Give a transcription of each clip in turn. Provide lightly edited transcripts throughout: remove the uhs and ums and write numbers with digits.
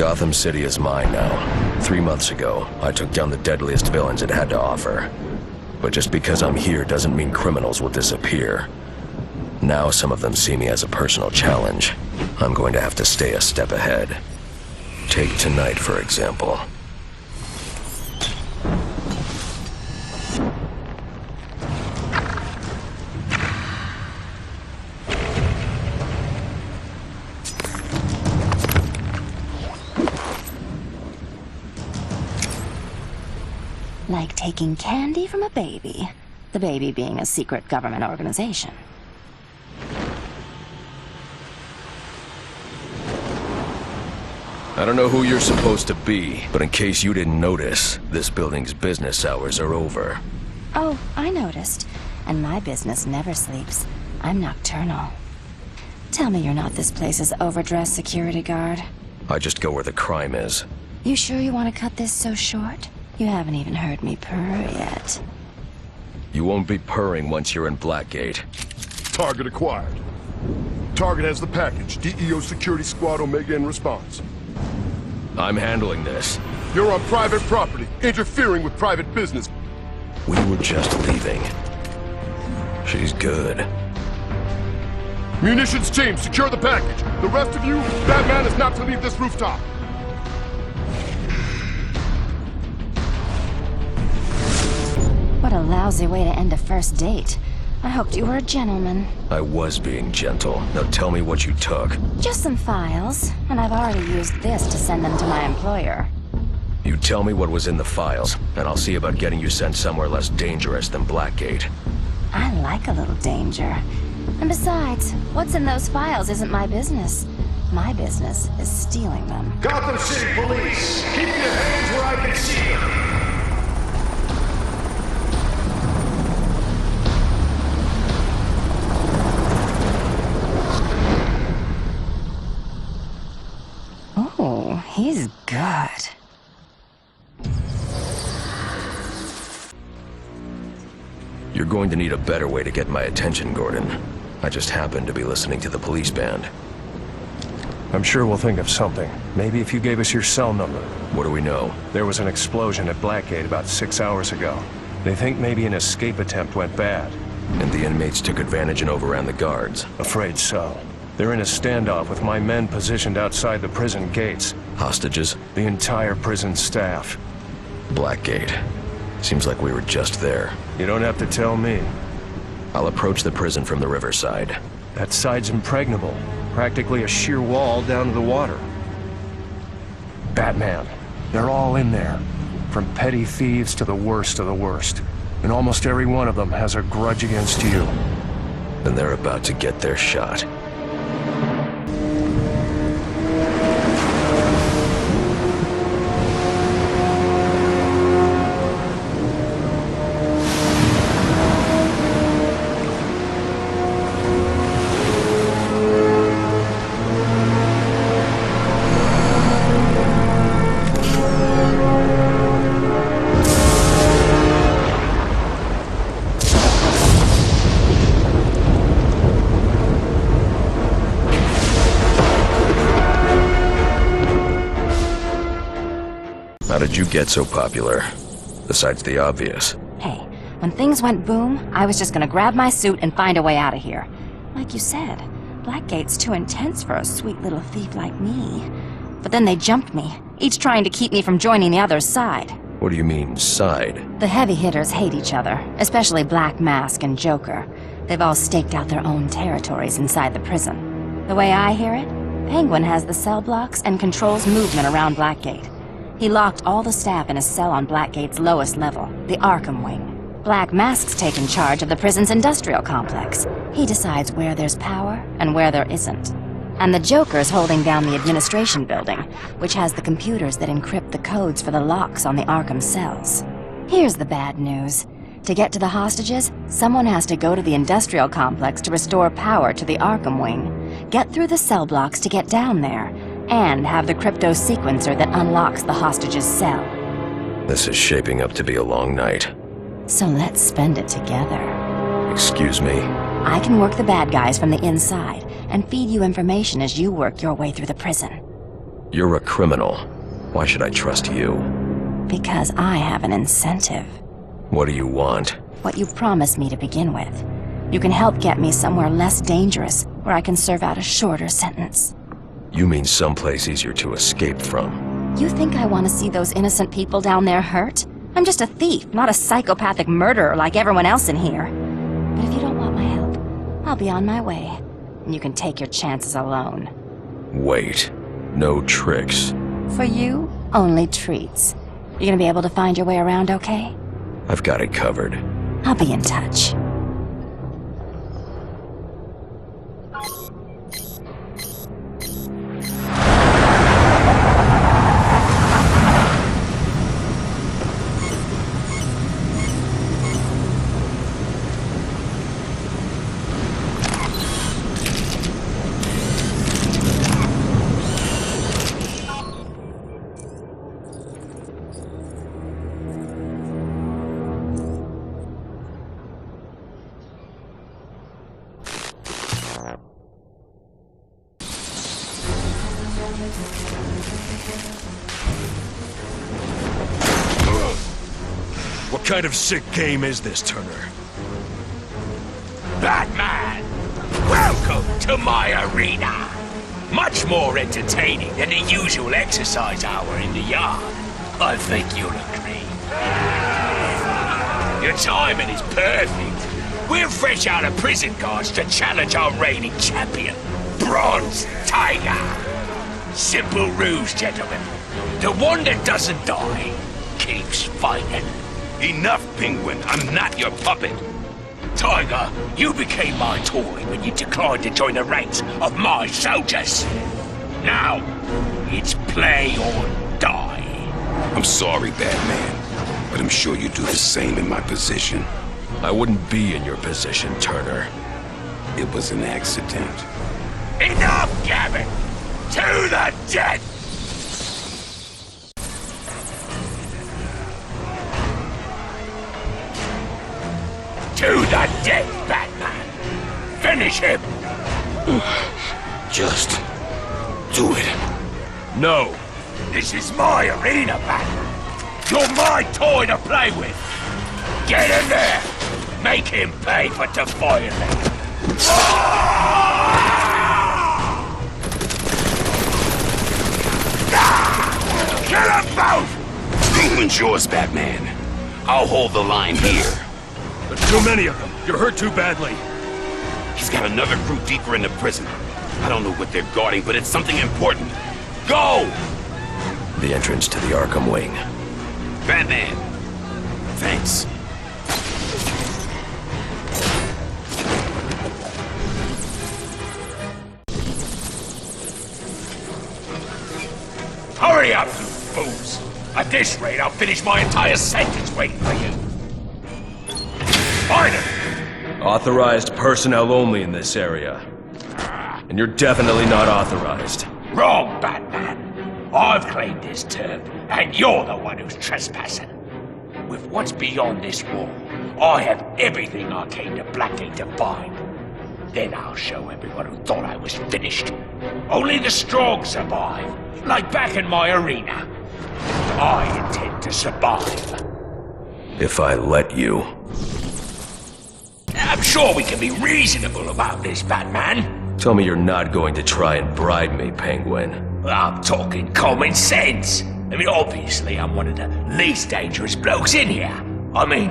Gotham City is mine now. 3 months ago, I took down the deadliest villains it had to offer. But just because I'm here doesn't mean criminals will disappear. Now some of them see me as a personal challenge. I'm going to have to stay a step ahead. Take tonight, for example. Like taking candy from a baby. The baby being a secret government organization. I don't know who you're supposed to be, but in case you didn't notice, this building's business hours are over. Oh, I noticed. And my business never sleeps. I'm nocturnal. Tell me you're not this place's overdressed security guard. I just go where the crime is. You sure you want to cut this so short? You haven't even heard me purr yet. You won't be purring once you're in Blackgate. Target acquired. Target has the package. DEO Security Squad Omega in response. I'm handling this. You're on private property, interfering with private business. We were just leaving. She's good. Munitions team, secure the package. The rest of you, that man is not to leave this rooftop. What a lousy way to end a first date. I hoped you were a gentleman. I was being gentle. Now tell me what you took. Just some files, and I've already used this to send them to my employer. You tell me what was in the files, and I'll see about getting you sent somewhere less dangerous than Blackgate. I like a little danger. And besides, what's in those files isn't my business. My business is stealing them. Gotham City Police, keep your hands where I can see them. Oh, he's good. You're going to need a better way to get my attention, Gordon. I just happened to be listening to the police band. I'm sure we'll think of something. Maybe if you gave us your cell number. What do we know? There was an explosion at Blackgate about 6 hours ago. They think maybe an escape attempt went bad. And the inmates took advantage and overran the guards. Afraid so. They're in a standoff with my men positioned outside the prison gates. Hostages? The entire prison staff. Blackgate. Seems like we were just there. You don't have to tell me. I'll approach the prison from the riverside. That side's impregnable. Practically a sheer wall down to the water. Batman. They're all in there. From petty thieves to the worst of the worst. And almost every one of them has a grudge against you. And they're about to get their shot. How did you get so popular? Besides the obvious. Hey, when things went boom, I was just gonna grab my suit and find a way out of here. Like you said, Blackgate's too intense for a sweet little thief like me. But then they jumped me, each trying to keep me from joining the other's side. What do you mean, side? The heavy hitters hate each other, especially Black Mask and Joker. They've all staked out their own territories inside the prison. The way I hear it, Penguin has the cell blocks and controls movement around Blackgate. He locked all the staff in a cell on Blackgate's lowest level, the Arkham Wing. Black Mask's taken charge of the prison's industrial complex. He decides where there's power and where there isn't. And the Joker's holding down the administration building, which has the computers that encrypt the codes for the locks on the Arkham cells. Here's the bad news. To get to the hostages, someone has to go to the industrial complex to restore power to the Arkham Wing, get through the cell blocks to get down there, and have the crypto sequencer that unlocks the hostage's cell. This is shaping up to be a long night. So let's spend it together. Excuse me? I can work the bad guys from the inside and feed you information as you work your way through the prison. You're a criminal. Why should I trust you? Because I have an incentive. What do you want? What you promised me to begin with. You can help get me somewhere less dangerous, where I can serve out a shorter sentence. You mean someplace easier to escape from? You think I want to see those innocent people down there hurt? I'm just a thief, not a psychopathic murderer like everyone else in here. But if you don't want my help, I'll be on my way. And you can take your chances alone. Wait. No tricks. For you, only treats. You gonna be able to find your way around okay? I've got it covered. I'll be in touch. What kind of sick game is this, Turner? Batman! Welcome to my arena! Much more entertaining than the usual exercise hour in the yard. I think you'll agree. Your timing is perfect. We're fresh out of prison guards to challenge our reigning champion, Bronze Tiger. Simple rules, gentlemen. The one that doesn't die keeps fighting. Enough, Penguin. I'm not your puppet. Tiger, you became my toy when you declined to join the ranks of my soldiers. Now, it's play or die. I'm sorry, Batman, but I'm sure you do the same in my position. I wouldn't be in your position, Turner. It was an accident. Enough, Gavin! To the death! To the death, Batman! Finish him! Just do it. No! This is my arena, Batman! You're my toy to play with! Get in there! Make him pay for defying me! Kill them both! Penguin's yours, Batman. I'll hold the line here. There's too many of them. You're hurt too badly. He's got another crew deeper in the prison. I don't know what they're guarding, but it's something important. Go! The entrance to the Arkham wing. Batman. Thanks. Hurry up, you fools! At this rate, I'll finish my entire sentence waiting for you. Find him! Authorized personnel only in this area. And you're definitely not authorized. Wrong, Batman. I've claimed this turf, and you're the one who's trespassing. With what's beyond this wall, I have everything I came to Blackgate to find. Then I'll show everyone who thought I was finished. Only the strong survive, like back in my arena. I intend to survive. If I let you. I'm sure we can be reasonable about this, Batman. Tell me you're not going to try and bribe me, Penguin. I'm talking common sense. I mean, obviously, I'm one of the least dangerous blokes in here. I mean,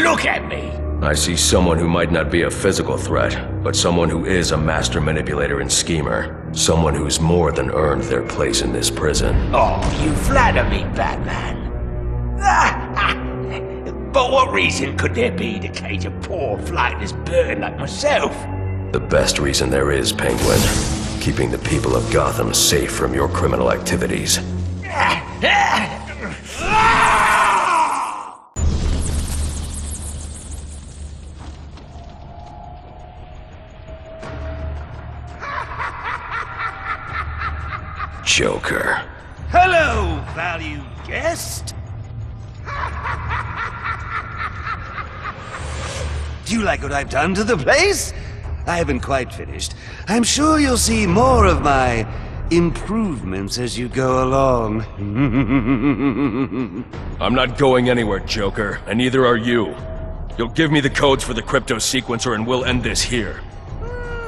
look at me. I see someone who might not be a physical threat, but someone who is a master manipulator and schemer. Someone who's more than earned their place in this prison. Oh, you flatter me, Batman. But what reason could there be to cage a poor, flightless bird like myself? The best reason there is, Penguin. Keeping the people of Gotham safe from your criminal activities. Joker. Hello, valued guest. Do you like what I've done to the place? I haven't quite finished. I'm sure you'll see more of my improvements as you go along. I'm not going anywhere, Joker, and neither are you. You'll give me the codes for the crypto sequencer and we'll end this here.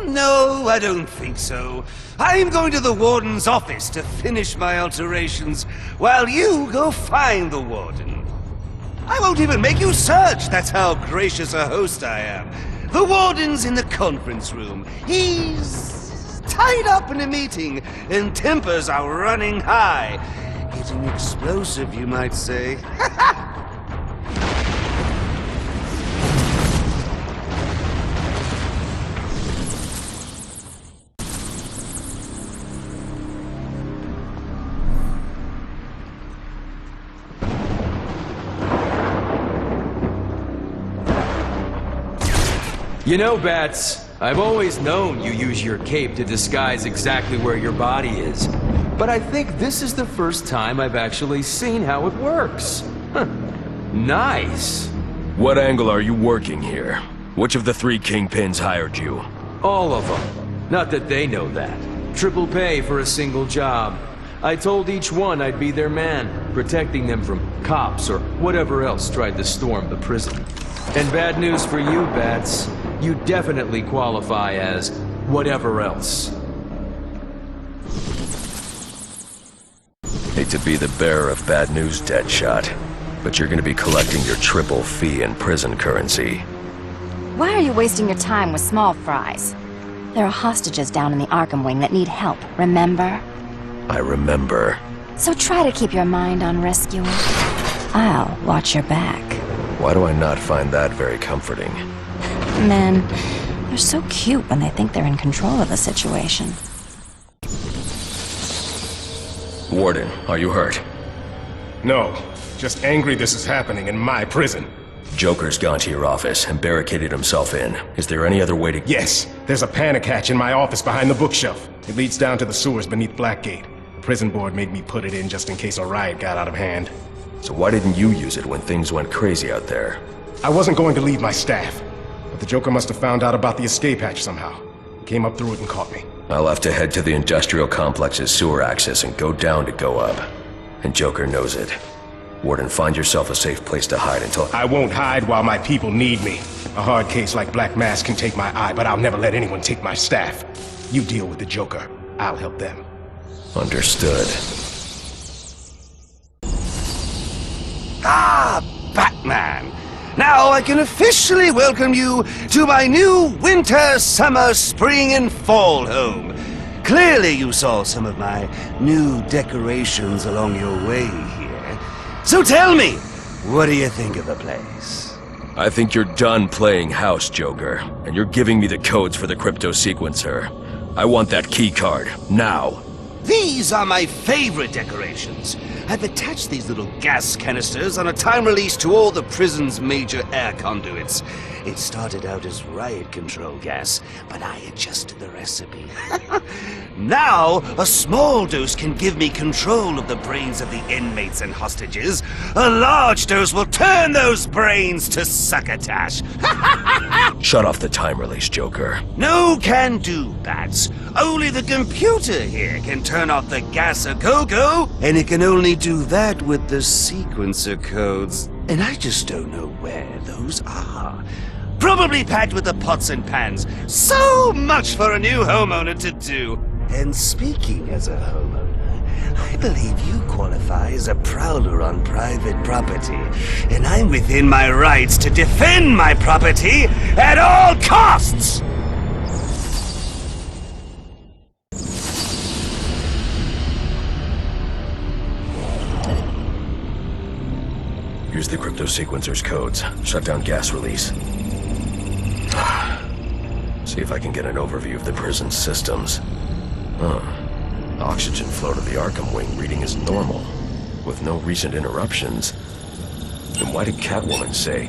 No, I don't think so. I'm going to the Warden's office to finish my alterations, while you go find the Warden. I won't even make you search, that's how gracious a host I am. The Warden's in the conference room. He's tied up in a meeting, and tempers are running high. Getting explosive, you might say. You know, Bats, I've always known you use your cape to disguise exactly where your body is. But I think this is the first time I've actually seen how it works. Huh. Nice. What angle are you working here? Which of the three kingpins hired you? All of them. Not that they know that. Triple pay for a single job. I told each one I'd be their man, protecting them from cops or whatever else tried to storm the prison. And bad news for you, Bats. You definitely qualify as whatever else. Hate to be the bearer of bad news, Deadshot, but you're gonna be collecting your triple fee in prison currency. Why are you wasting your time with small fries? There are hostages down in the Arkham wing that need help, remember? I remember. So try to keep your mind on rescuing. I'll watch your back. Why do I not find that very comforting? Men, they're so cute when they think they're in control of the situation. Warden, are you hurt? No, just angry this is happening in my prison. Joker's gone to your office and barricaded himself in. Is there any other way to— Yes, there's a panic hatch in my office behind the bookshelf. It leads down to the sewers beneath Blackgate. The prison board made me put it in just in case a riot got out of hand. So why didn't you use it when things went crazy out there? I wasn't going to leave my staff, but the Joker must have found out about the escape hatch somehow. He came up through it and caught me. I'll have to head to the industrial complex's sewer access and go down to go up. And Joker knows it. Warden, find yourself a safe place to hide until— I won't hide while my people need me. A hard case like Black Mask can take my eye, but I'll never let anyone take my staff. You deal with the Joker. I'll help them. Understood. Ah, Batman! Now I can officially welcome you to my new winter, summer, spring, and fall home. Clearly you saw some of my new decorations along your way here. So tell me, what do you think of the place? I think you're done playing house, Joker, and you're giving me the codes for the crypto sequencer. I want that key card, now. These are my favorite decorations. I've attached these little gas canisters on a time release to all the prison's major air conduits. It started out as riot control gas, but I adjusted the recipe. Now, a small dose can give me control of the brains of the inmates and hostages. A large dose will turn those brains to succotash. Shut off the time release, Joker. No can do, Bats. Only the computer here can turn off the gas a go-go, and it can only do that with the sequencer codes. And I just don't know where those are. Probably packed with the pots and pans. So much for a new homeowner to do. And speaking as a homeowner, I believe you qualify as a prowler on private property. And I'm within my rights to defend my property at all costs! Use the crypto sequencer's codes. Shut down gas release. See if I can get an overview of the prison's systems. Oxygen flow to the Arkham wing reading is normal, with no recent interruptions. Then why did Catwoman say?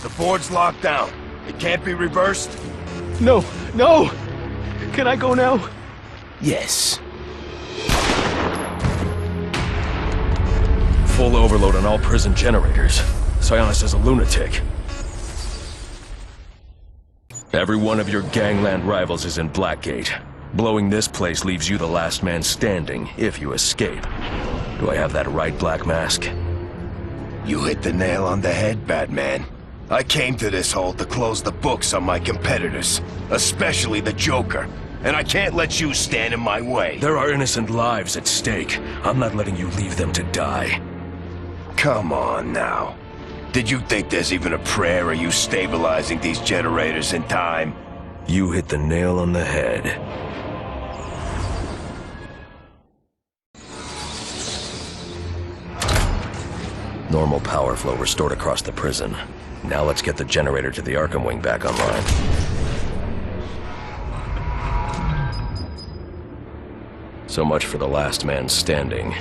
The board's locked down. It can't be reversed? No! No! Can I go now? Yes. full overload on all prison generators. Sionis is a lunatic. Every one of your gangland rivals is in Blackgate. Blowing this place leaves you the last man standing, if you escape. Do I have that right, Black Mask? You hit the nail on the head, Batman. I came to this hole to close the books on my competitors, especially the Joker. And I can't let you stand in my way. There are innocent lives at stake. I'm not letting you leave them to die. Come on now. Did you think there's even a prayer of you stabilizing these generators in time? You hit the nail on the head. Normal power flow restored across the prison. Now let's get the generator to the Arkham wing back online. So much for the last man standing.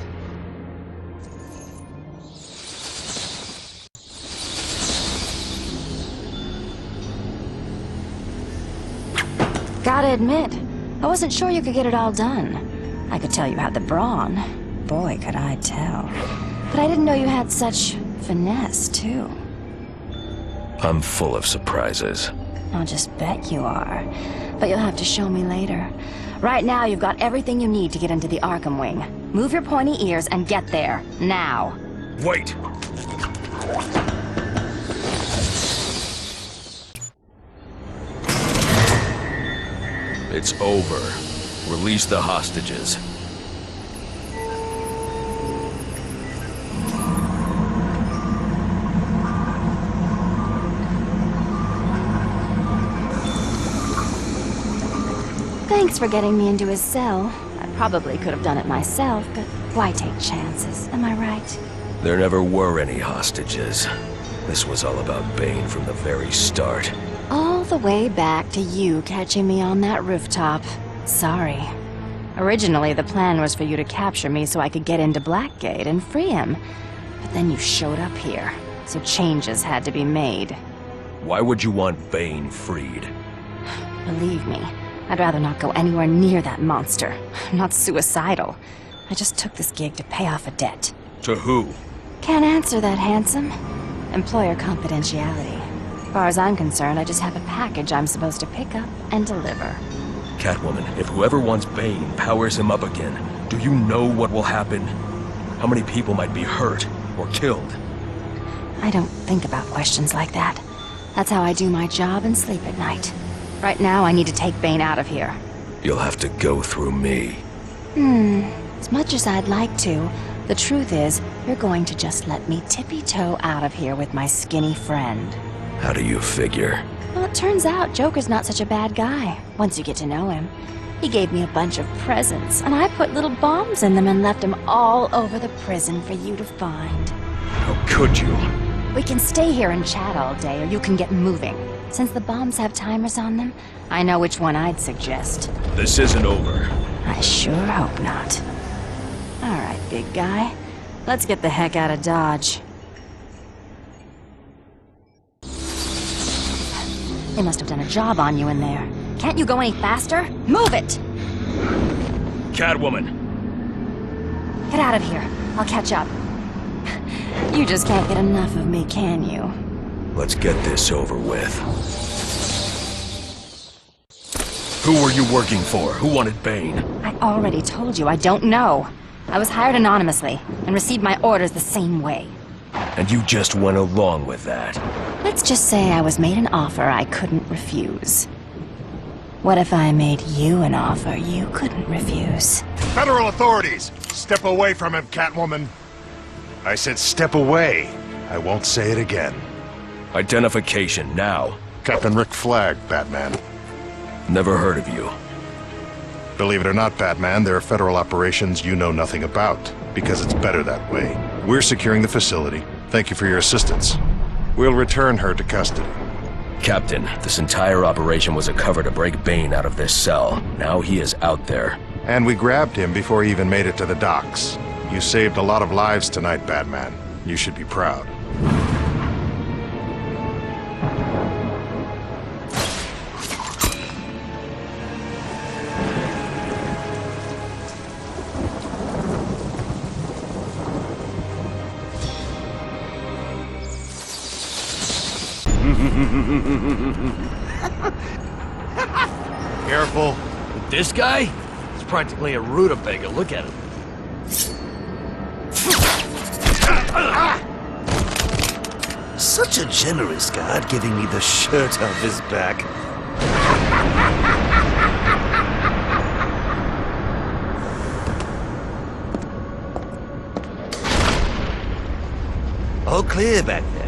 Gotta admit, I wasn't sure you could get it all done. I could tell you had the brawn. Boy, could I tell. But I didn't know you had such finesse, too. I'm full of surprises. I'll just bet you are. But you'll have to show me later. Right now, you've got everything you need to get into the Arkham wing. Move your pointy ears and get there. Now. Wait! It's over. Release the hostages. Thanks for getting me into his cell. I probably could have done it myself, but why take chances, am I right? There never were any hostages. This was all about Bane from the very start. All the way back to you catching me on that rooftop. Sorry. Originally, the plan was for you to capture me so I could get into Blackgate and free him. But then you showed up here, so changes had to be made. Why would you want Bane freed? Believe me, I'd rather not go anywhere near that monster. I'm not suicidal. I just took this gig to pay off a debt. To who? Can't answer that, handsome. Employer confidentiality. As far as I'm concerned, I just have a package I'm supposed to pick up and deliver. Catwoman, if whoever wants Bane powers him up again, do you know what will happen? How many people might be hurt or killed? I don't think about questions like that. That's how I do my job and sleep at night. Right now, I need to take Bane out of here. You'll have to go through me. As much as I'd like to, the truth is, you're going to just let me tippy-toe out of here with my skinny friend. How do you figure? Well, it turns out Joker's not such a bad guy, once you get to know him. He gave me a bunch of presents, and I put little bombs in them and left them all over the prison for you to find. How could you? We can stay here and chat all day, or you can get moving. Since the bombs have timers on them, I know which one I'd suggest. This isn't over. I sure hope not. All right, big guy. Let's get the heck out of Dodge. They must have done a job on you in there. Can't you go any faster? Move it! Catwoman! Get out of here. I'll catch up. You just can't get enough of me, can you? Let's get this over with. Who were you working for? Who wanted Bane? I already told you I don't know. I was hired anonymously and received my orders the same way. And you just went along with that? Let's just say I was made an offer I couldn't refuse. What if I made you an offer you couldn't refuse? Federal authorities, step away from him, Catwoman. I said step away. I won't say it again. Identification, now. Captain Rick Flag, Batman. Never heard of you. Believe it or not, Batman, there are federal operations you know nothing about, because it's better that way. We're securing the facility. Thank you for your assistance. We'll return her to custody. Captain, this entire operation was a cover to break Bane out of this cell. Now he is out there. And we grabbed him before he even made it to the docks. You saved a lot of lives tonight, Batman. You should be proud. Careful. This guy? He's practically a rutabaga. Look at him. Such a generous guard giving me the shirt off his back. All clear back there.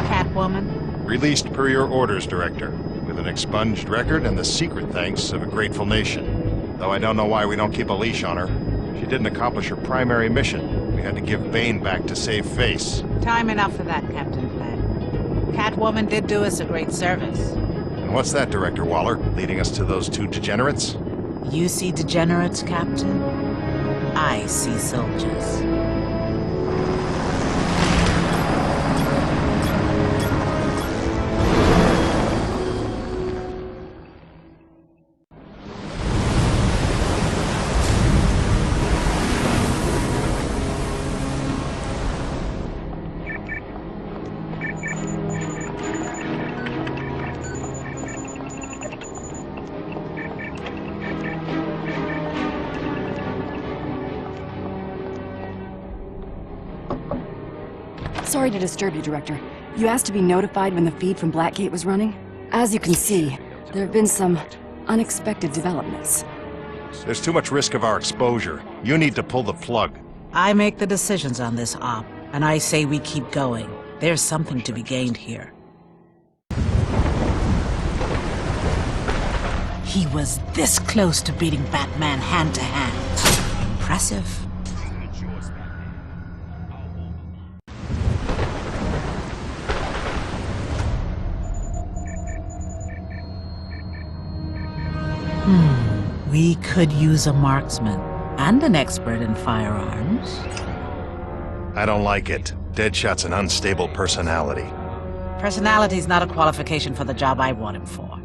Catwoman? Released per your orders, Director, with an expunged record and the secret thanks of a grateful nation. Though I don't know why we don't keep a leash on her. She didn't accomplish her primary mission. We had to give Bane back to save face. Time enough for that, Captain Flagg. Catwoman did do us a great service. And what's that, Director Waller? Leading us to those two degenerates? You see degenerates, Captain? I see soldiers. Sorry to disturb you, Director. You asked to be notified when the feed from Blackgate was running? As you can see, there have been some unexpected developments. There's too much risk of our exposure. You need to pull the plug. I make the decisions on this op, and I say we keep going. There's something to be gained here. He was this close to beating Batman hand to hand. Impressive. We could use a marksman and an expert in firearms. I don't like it. Deadshot's an unstable personality. Personality's not a qualification for the job I want him for.